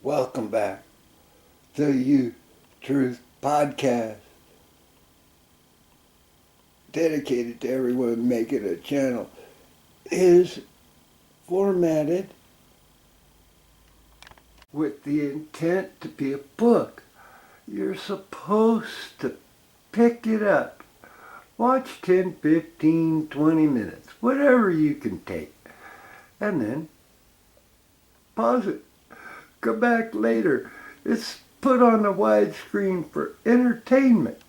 Welcome back to You Truth Podcast, dedicated to everyone making a channel, is formatted with the intent to be a book. You're supposed to pick it up, watch 10, 15, 20 minutes, whatever you can take, and then pause it. Go back later. It's put on the widescreen for entertainment.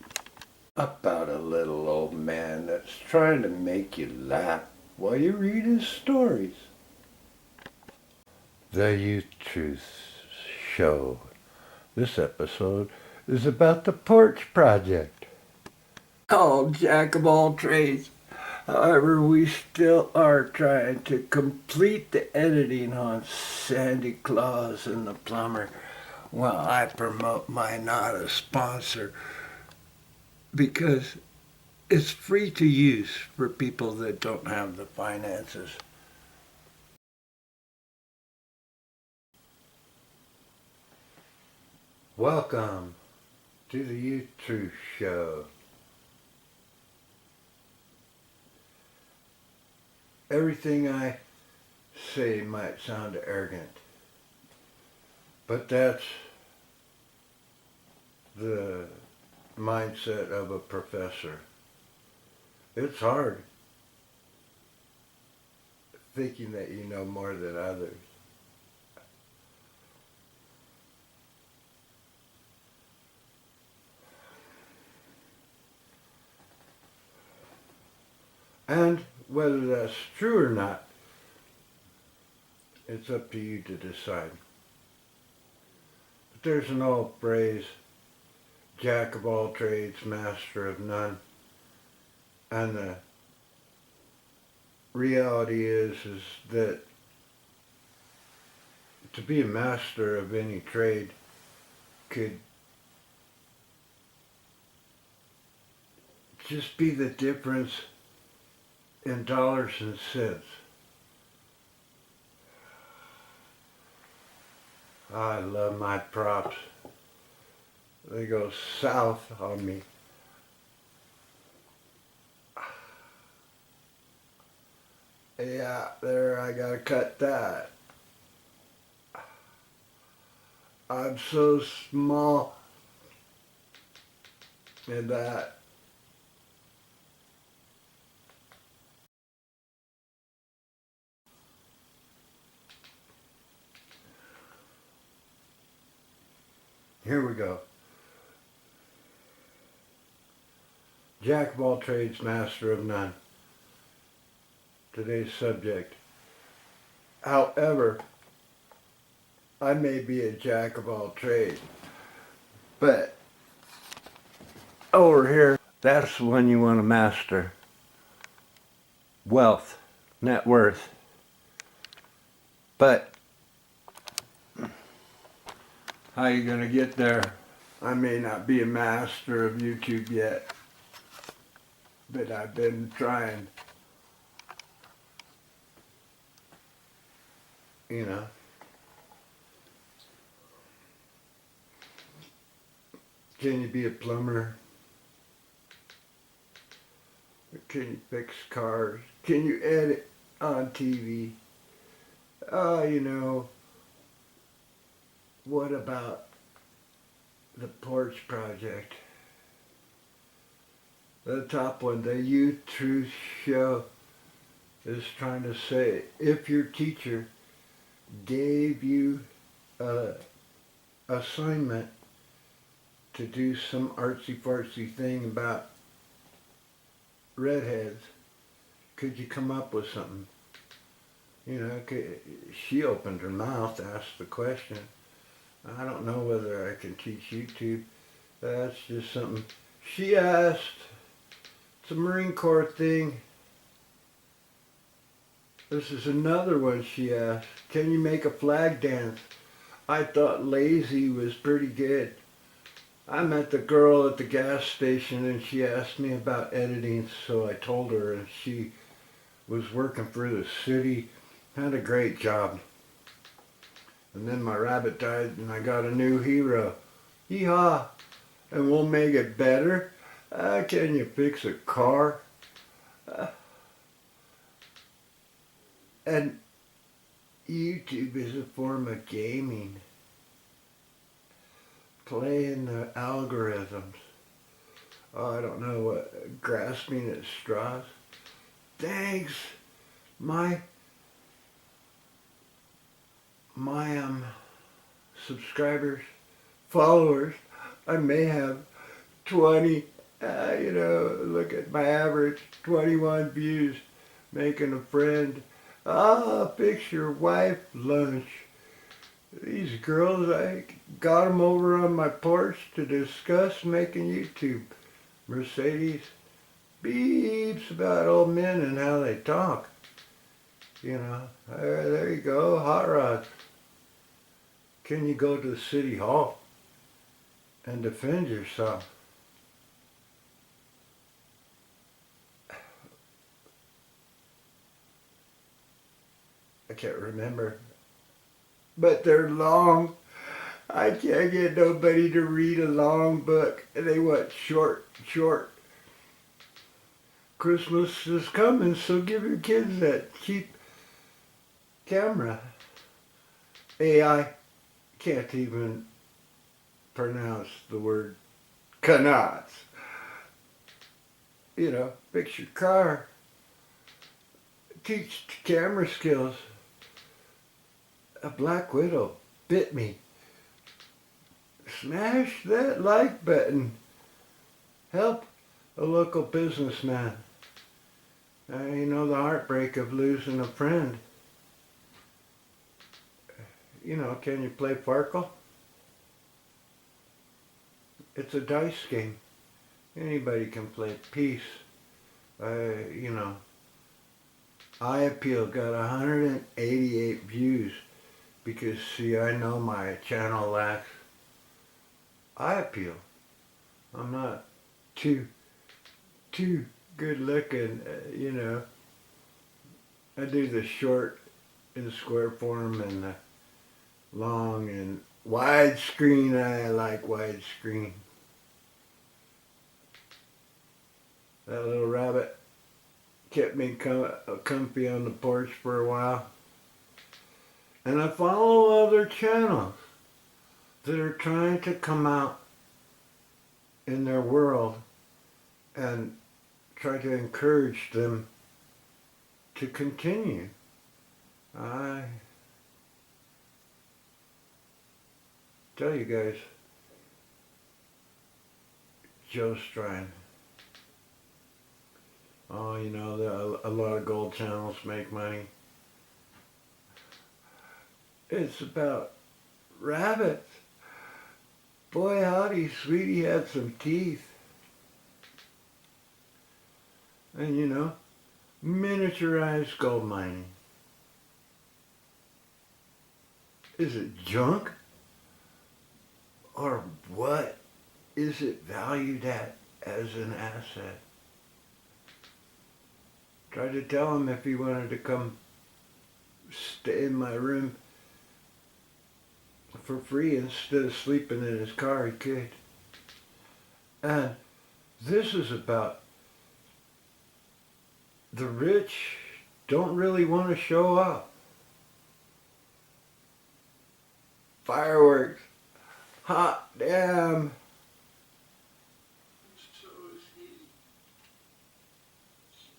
About a little old man that's trying to make you laugh while you read his stories. The Youth Truth Show. This episode is about the Porch Project. Called Jack of all trades. However, we still are trying to complete the editing on Sandy Claus and the Plumber while I promote my not a sponsor, because it's free to use for people that don't have the finances. Welcome to the Youth Truth Show. Everything I say might sound arrogant, but that's the mindset of a professor. It's hard thinking that you know more than others. And whether that's true or not, it's up to you to decide. But there's an old phrase, Jack of all trades, master of none. And the reality is that to be a master of any trade could just be the difference in dollars and cents. I love my props. They go south on me. Yeah, there, I gotta cut that. I'm so small in that. Here we go. Jack of all trades, master of none. Today's subject. However, I may be a jack of all trades, but over here, that's the one you want to master. Wealth, net worth. But how you gonna get there? I may not be a master of YouTube yet, but I've been trying. You know. Can you be a plumber? Can you fix cars? Can you edit on TV? What about the Porch Project? The top one, the Youth Truth Show, is trying to say, if your teacher gave you an assignment to do some artsy-fartsy thing about redheads, could you come up with something? She opened her mouth, asked the question. I don't know whether I can teach YouTube. That's just something she asked. It's a Marine Corps thing. This is another one she asked. Can you make a flag dance? I thought lazy was pretty good. I met the girl at the gas station and she asked me about editing, so I told her, and she was working for the city, had a great job. And then my rabbit died and I got a new hero. Yeehaw! And we'll make it better. Can you fix a car? And YouTube is a form of gaming. Playing the algorithms. Oh, I don't know what, grasping at straws. Thanks, my subscribers, followers. I may have 20, look at my average, 21 views, making a friend. Fix your wife lunch. These girls, I got them over on my porch to discuss making YouTube. Mercedes beeps about old men and how they talk. There you go, hot rods. Can you go to the city hall and defend yourself? I can't remember. But they're long. I can't get nobody to read a long book. They want short. Christmas is coming, so give your kids that cheap camera. AI can't even pronounce the word cannot. Fix your car. Teach camera skills. A black widow bit me. Smash that like button. Help a local businessman. The heartbreak of losing a friend. Can you play Farkle? It's a dice game. Anybody can play. Peace. I Appeal got 188 views because, see, I know my channel lacks eye appeal. I'm not too good looking, I do the short in square form and the long and widescreen. I like widescreen. That little rabbit kept me comfy on the porch for a while. And I follow other channels that are trying to come out in their world and try to encourage them to continue. I tell you guys, Joe Strine. Oh, a lot of gold channels make money. It's about rabbits. Boy, howdy, Sweetie had some teeth. And miniaturized gold mining. Is it junk? Or what is it valued at as an asset? Tried to tell him if he wanted to come stay in my room for free instead of sleeping in his car, he could. And this is about the rich don't really want to show up. Fireworks. Hot damn. So is he.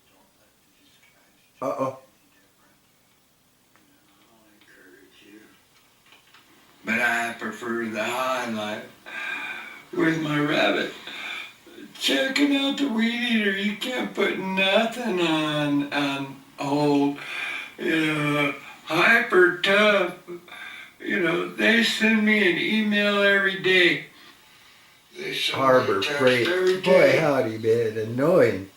Don't let these guys Uh-oh. I'll encourage you. But I prefer the high life with my rabbit. Checking out the weed eater, you can't put nothing on hold. Hyper tough. They send me an email every day. They send Harbor me a text Freight. every Boy, day. howdy, man. Annoying.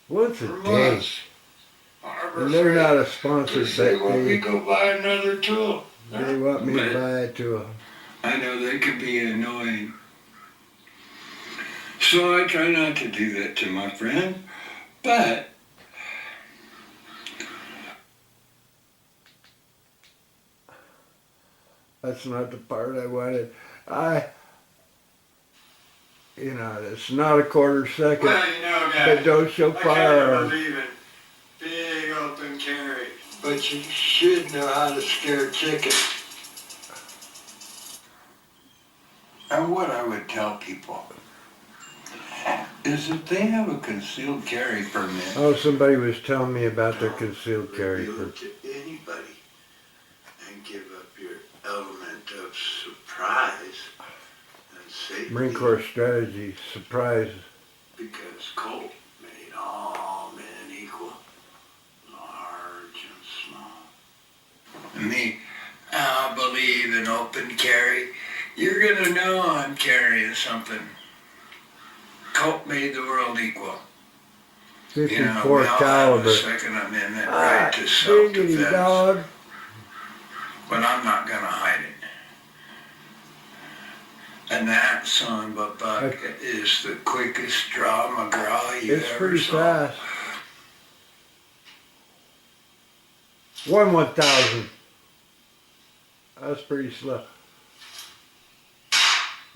Once a For day. months. Harbor And they're Freight. not a sponsor, They but want me they to go buy another tool. want me to But buy it to them. I know they could be annoying. So I try not to do that to my friend, but That's not the part I wanted. It's not a quarter second. Well, you know, guys, But don't show I kind fire. of believe in big open carry. But you should know how to scare chickens. And what I would tell people is that they have a concealed carry permit. Oh, somebody was telling me about their concealed carry Reveal permit. it to anybody and give up your element of surprise and safety. Marine Corps strategy, surprise. Because Colt made all men equal, large and small. Me, I believe in open carry. You're gonna know I'm carrying something. Colt made the world equal. 54 we all caliber. have a Second Amendment Ah, right to diggity self-defense. dog. But I'm not gonna hide it. And that son of a buck is the quickest draw McGraw you It's ever pretty saw. fast. 1/1000. That's pretty slow.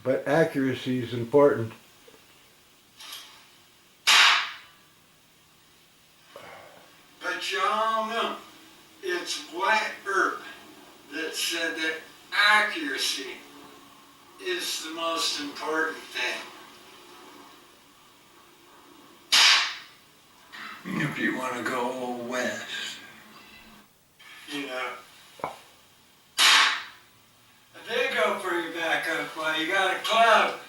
But accuracy is important. But y'all know, it's White Earp that said that accuracy is the most important thing. If you want to go west, you know, if they go for your backup while you got a club.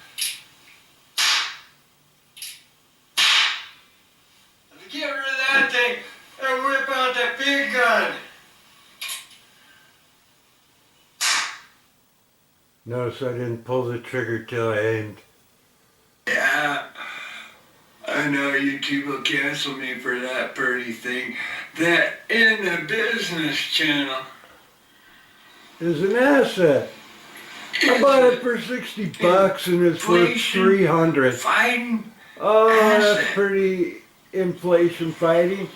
If you get rid of that thing and whip out that big gun. Notice I didn't pull the trigger till I aimed. Yeah, I know YouTube will cancel me for that pretty thing. That in the business channel. It's an asset. I bought it for $60 and it's worth Inflation. $300. Fighting. Oh, that's asset. pretty inflation fighting.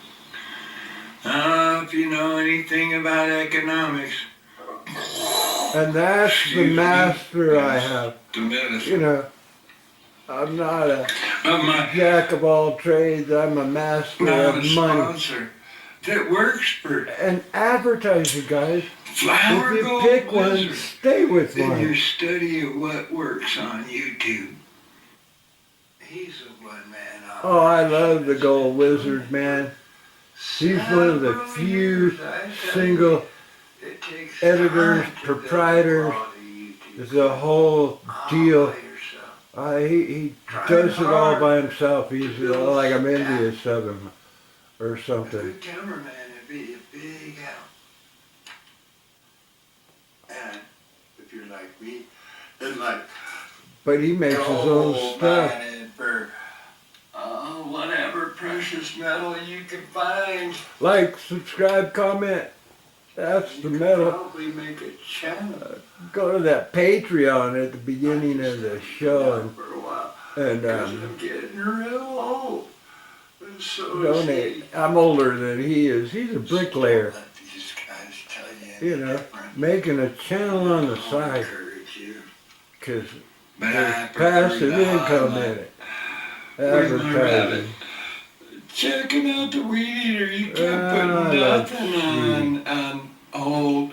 If you know anything about economics. And that's the Excuse me. master I Yes. have. The medicine. You know, I'm not a Of my jack of all trades. I'm a master not a of money. sponsor that works for And advertising, guys. Flower If you Gold pick one, Wizard. stay with In your one. study of what works on YouTube. He's a one-man operation. Oh, I love the Gold Wizard, man. He's one of the few single It takes editors, time to build proprietors. quality YouTube. It's a whole deal. By yourself. He does it all by himself. He's like I'm envious of him or A something. good cameraman would be a big help. And if you're like me, and like But he makes his own stuff. mining for whatever precious metal you can find. Like, subscribe, comment. That's the You could metal. probably make a channel. Go to that Patreon at the beginning of the show for a while. and 'Cause I'm getting real old. And so donate. I'm older than he is. He's a bricklayer. Let these guys tell you You any know, different. making a channel on the I'll side encourage you. because But I there's prefer passive the income highlight. in it. Where's my rabbit? Advertising. Checking out the weed eater, you can't I put love nothing on old,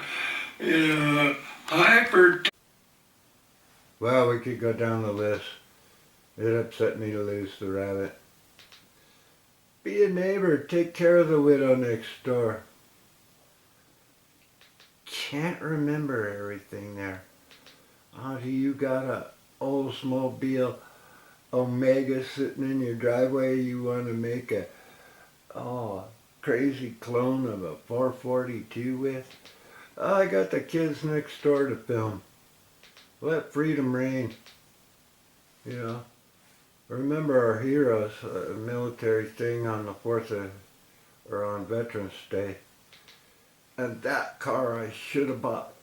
hyper. Well, we could go down the list. It upset me to lose the rabbit. Be a neighbor. Take care of the widow next door. Can't remember everything there. Oh, do you got a Oldsmobile Omega sitting in your driveway you want to make a crazy clone of a 442 with? Oh, I got the kids next door to film. Let freedom reign. You know, remember our heroes, a military thing on the 4th of, or on Veterans Day. And that car I should have bought.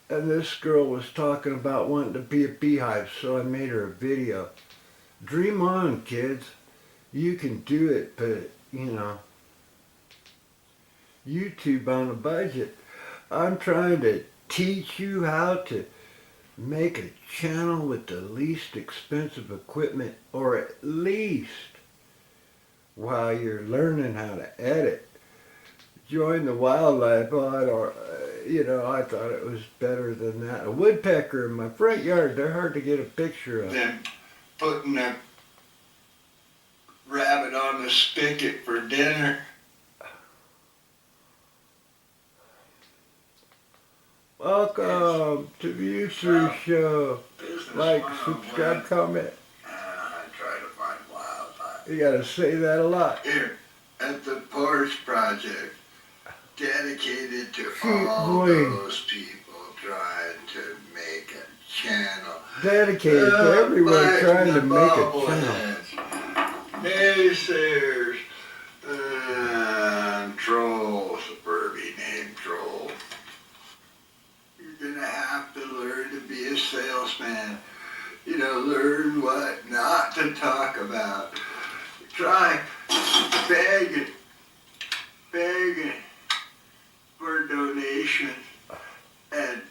And this girl was talking about wanting to be a beehive, so I made her a video. Dream on, kids. You can do it, but, you know, YouTube on a budget. I'm trying to teach you how to make a channel with the least expensive equipment, or at least while you're learning how to edit, join the wildlife pod, or I thought it was better than that. A woodpecker in my front yard, they're hard to get a picture of. Then putting a rabbit on the spigot for dinner. Welcome to the YouTube show. Business Like, 101. subscribe, comment. I try to find wildlife. You gotta say that a lot. Here, at the Porsche Project, dedicated to Keep all going. those people trying to make a channel. Dedicated to everyone trying to make a channel. Naysayers, trolls, a Burby named Troll. You're gonna have to learn to be a salesman. Learn what not to talk about. Try begging for donations and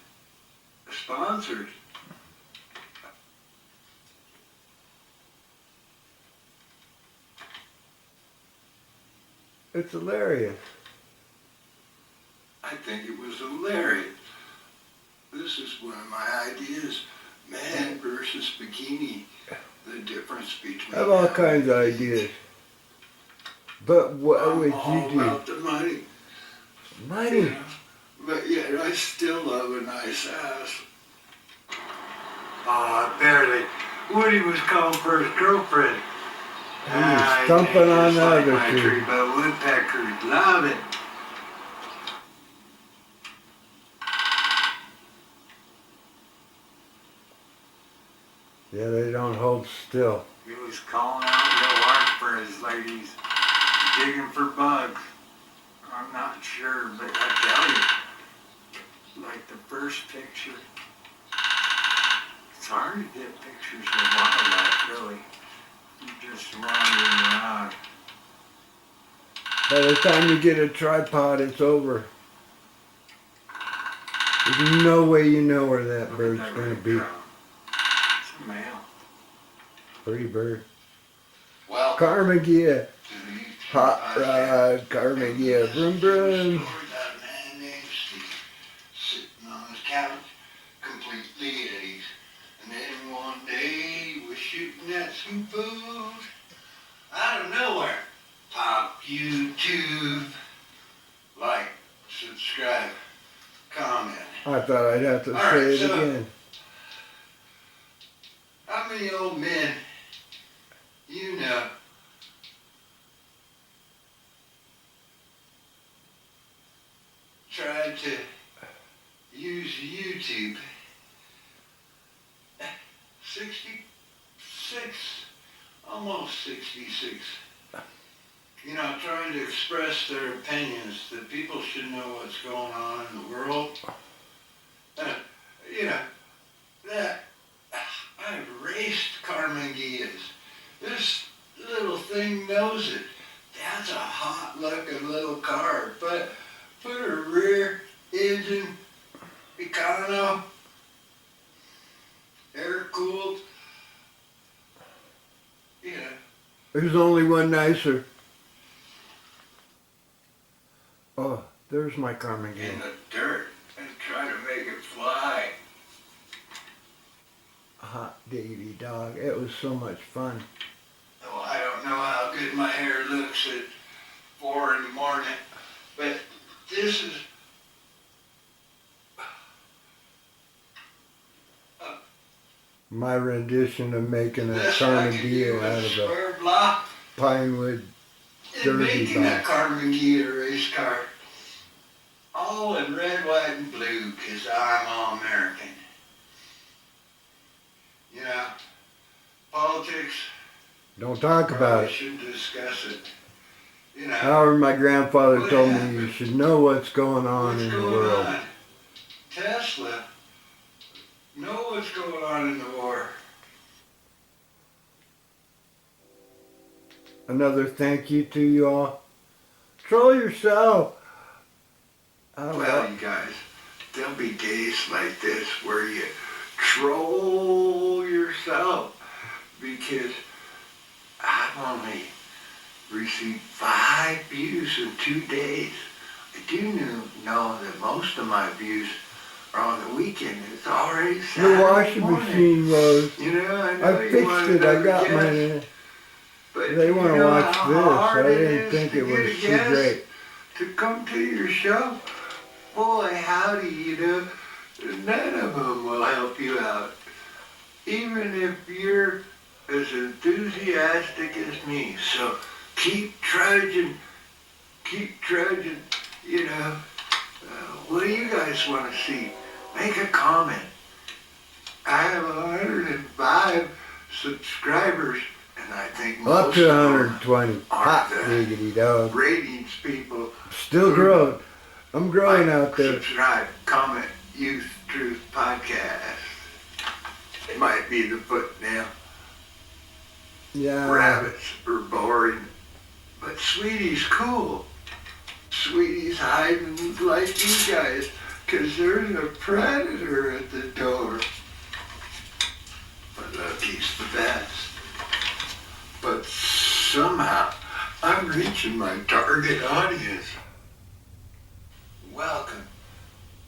sponsors. It's hilarious. I think it was hilarious. This is one of my ideas. Man versus bikini. The difference between I have all them. kinds of ideas. But what I'm would all you do? about the money. Money. But yet I still love a nice ass. Apparently Woody was calling for his girlfriend. He was stumping on the other tree. two. But woodpeckers love it. Yeah, they don't hold still. He was calling out real hard for his ladies, digging for bugs. I'm not sure, but I tell you, like the first picture, it's hard to get pictures of wildlife, really. You're just wandering around. By the time you get a tripod, it's over. There's no way you know where that bird's going to be. It's a male. Pretty bird. Well, Carmagia. Hot rod. Carmagia. Vroom vroom. That man named Steve, sitting on his couch, completely at ease. And then one day he was shooting at some food out of nowhere. Pop YouTube. Like, subscribe, comment. I thought I'd have to All say right, it so- again. How many old men you know tried to use YouTube? 66, almost 66. Trying to express their opinions that people should know what's going on in the world. That I've raced Carmagias. This little thing knows it. That's a hot looking little car. But put a rear engine, Econo, air cooled. There's only one nicer. Oh, there's my Carmagia. In the dirt and try to make it fly. Hot Davy dog. It was so much fun. Oh, I don't know how good my hair looks at 4 in the morning, but this is My rendition of making a this I could do Carmagia out with a of a square block pinewood and derby making a box. Carmagia race car. All in red, white, and blue, because I'm all American. Politics, Don't talk about probably it. shouldn't discuss it. However, my grandfather What told me happened? you should know what's going on What's in the going world. on? Tesla, know what's going on in the war. Another thank you to you all. Troll yourself. Well, you guys, there'll be days like this where you troll yourself because I've only received 5 views in 2 days. I do know that most of my views are on the weekend. It's already Saturday The washing morning. machine was. You know, I know I you fixed want it. I another got guest, mine. but They you want to know watch how this. hard I it didn't is think to it get was a too guest great. to come to your show. Boy, howdy, you know, none of them will help you out. Even if you're as enthusiastic as me. So keep trudging, you know. What do you guys want to see? Make a comment. I have 105 subscribers, and I think Up most to of them 120. are Hot the diggity dog. ratings people. Still growing. I'm growing Like, out there. subscribe, comment, Youth Truth Podcast. It might be the foot now. Yeah. Rabbits are boring, but Sweetie's cool. Sweetie's hiding like you guys, 'cause there's a predator at the door. But Lucky's the best. But somehow, I'm reaching my target audience. Welcome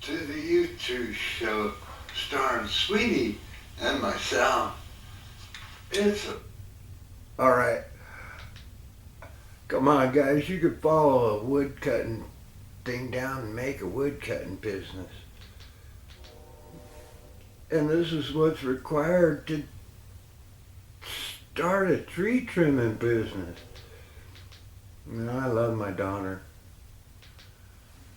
to the Youth Truth Show, starring Sweetie and myself. It's a All right. Come on, guys. You could follow a wood cutting thing down and make a wood cutting business. And this is what's required to start a tree trimming business. I love my daughter.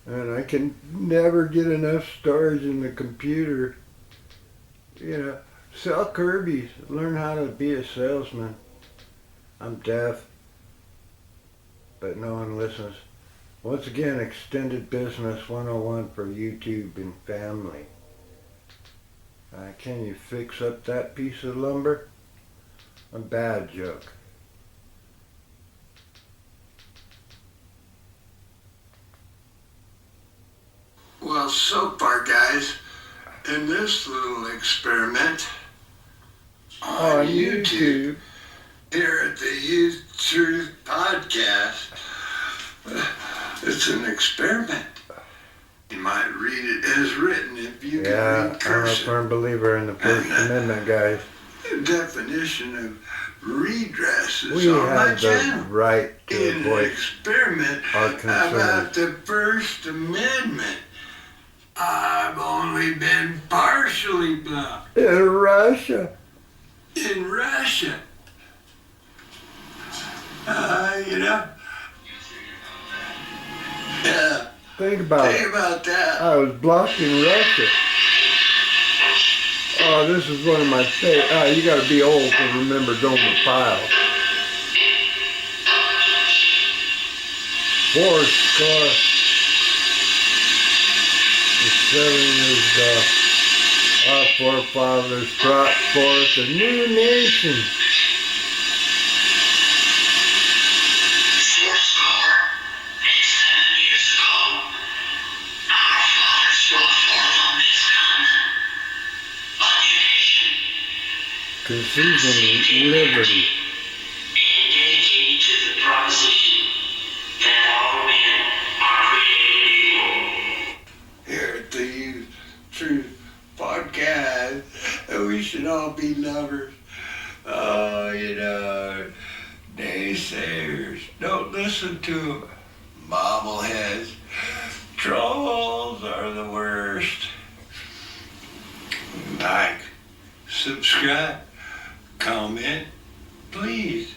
And I can never get enough storage in the computer. You know, sell Kirby's. Learn how to be a salesman. I'm deaf, but no one listens. Once again, Extended Business 101 for YouTube and family. Can you fix up that piece of lumber? A bad joke. Well, so far, guys, in this little experiment on YouTube, here at the Youth Truth Podcast, it's an experiment. You might read it as written if you can Yeah, read I'm a cursive. firm believer in the First Amendment, guys. Definition of redress is We on my have the channel. right to In an voice experiment our about concerns. the First Amendment, I've only been partially blocked In Russia. in Russia. You know? Yeah, Think about think it. about that. I was blocked in Russia. Oh, this is one of my favorite. Oh, you gotta be old to remember Gomer Pyle. Fourscore. The 7 is our forefathers brought forth a new nation. Conceiving liberty. And dedicated to the proposition that all men are created equal. Here at the Youth Truth Podcast, we should all be lovers. Oh, you know, naysayers, don't listen to them. Bobbleheads, trolls are the worst. Like, subscribe, comment, please.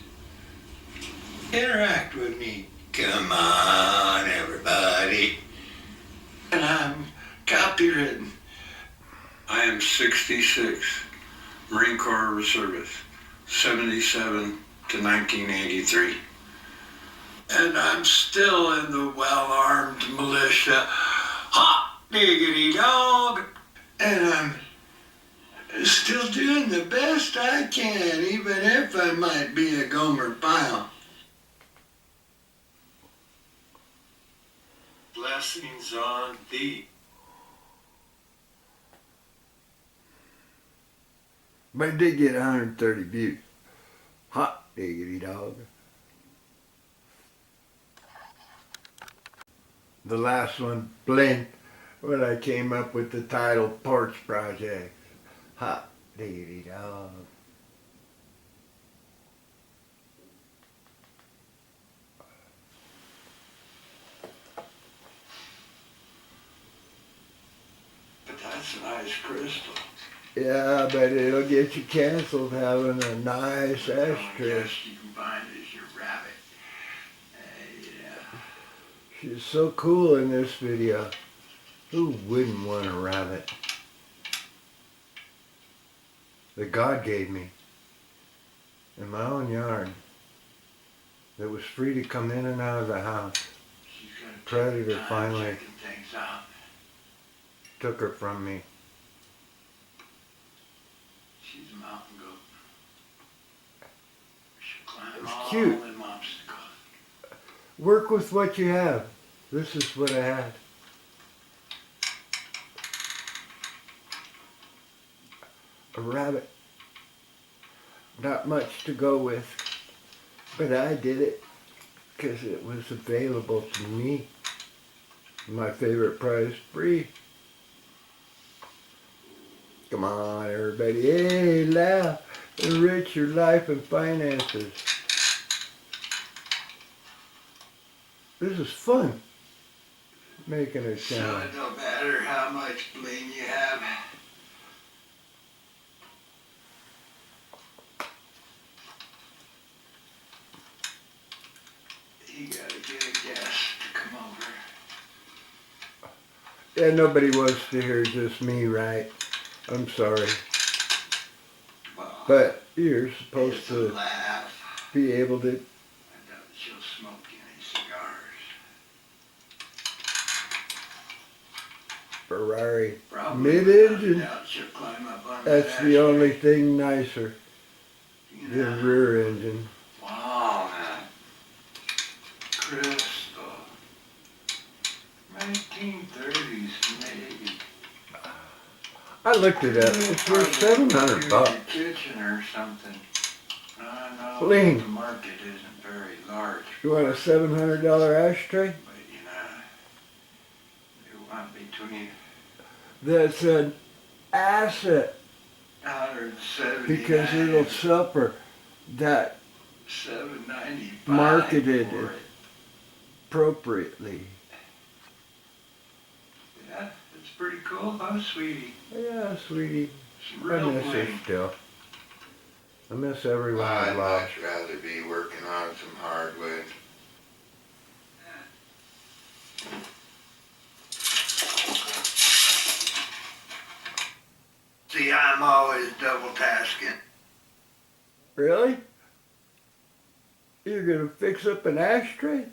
Interact with me. Come on, everybody. And I'm copywritten. I am 66, Marine Corps Reservist, 77 to 1983. And I'm still in the well-armed militia. Hot diggity dog! And I'm still doing the best I can, even if I might be a Gomer Pyle. Blessings on thee. But it did get 130 views. Hot diggity dog. The last one, Blend, when I came up with the title Porch Project. Hot diggity dog. But that's a nice crystal. Yeah, but it'll get you canceled having a nice The only ashtray. guest you can find is your rabbit. Yeah. She's so cool in this video. Who wouldn't want a rabbit? That God gave me in my own yard. That was free to come in and out of the house. She's gonna Predator take time finally checking things out. took her from me. She's a mountain goat. She'll climb It's all cute. them obstacles. Work with what you have. This is what I had. A rabbit. Not much to go with, but I did it because it was available to me. My favorite price, free. Come on, everybody. Hey, laugh. Enrich your life and finances. This is fun. Making a So channel. it don't matter how much bling you have. You gotta get a guest to come over. Yeah, nobody wants to hear just me, right? I'm sorry. Well, But you're supposed it's a to laugh. be able to. I doubt she'll smoke any cigars. Ferrari. Probably. Mid-engine. I doubt she'll climb up on That's that the ashtray. only thing nicer You than know. rear engine. Wow, man. Crystal. 1930s, maybe. I looked it up. It's worth $700. Your kitchen or something. I know Clean. the market isn't very large, You want a $700 ashtray? but you know, you want between That's an asset 170 because it'll suffer that $795 marketed for it. appropriately. Yeah, it's pretty cool, huh, sweetie? Yeah, sweetie. Some I real miss her bling. still. I miss everyone I I'd love. much rather be working on some hardwood. See, I'm always double tasking. Really? You're gonna fix up an ashtray?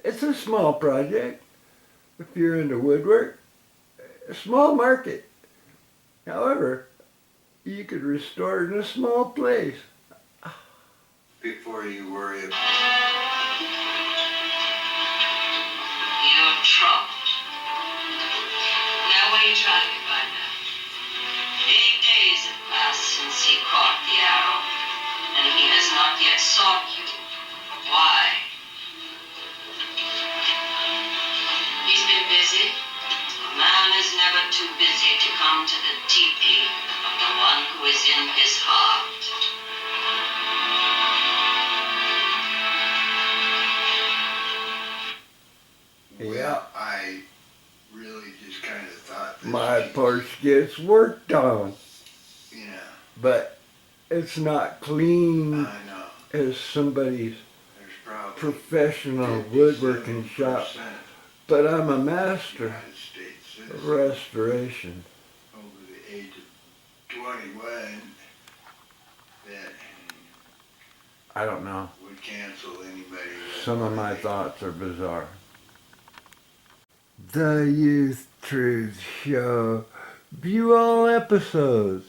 It's a small project. If you're into woodwork, a small market. However, you could restore it in a small place. Before you worry about You're trumped. Now what are you trying to get by now? 8 days have passed since he caught the arrow, and he has not yet sought you. Why? He's been busy. A man is never too busy to come to the teepee of the one who is in his heart. Yeah. I really just kind of thought this My piece, porch gets worked on, you know, but it's not clean I know, as somebody's there's probably professional woodworking shop. 57% But I'm a master United States of citizens restoration. over the age of 21 that I don't know. would cancel anybody. that Some of my already- thoughts are bizarre. The Youth Truth Show. View all episodes.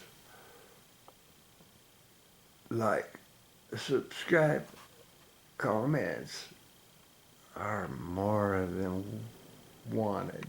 Like, subscribe, comments are more than wanted.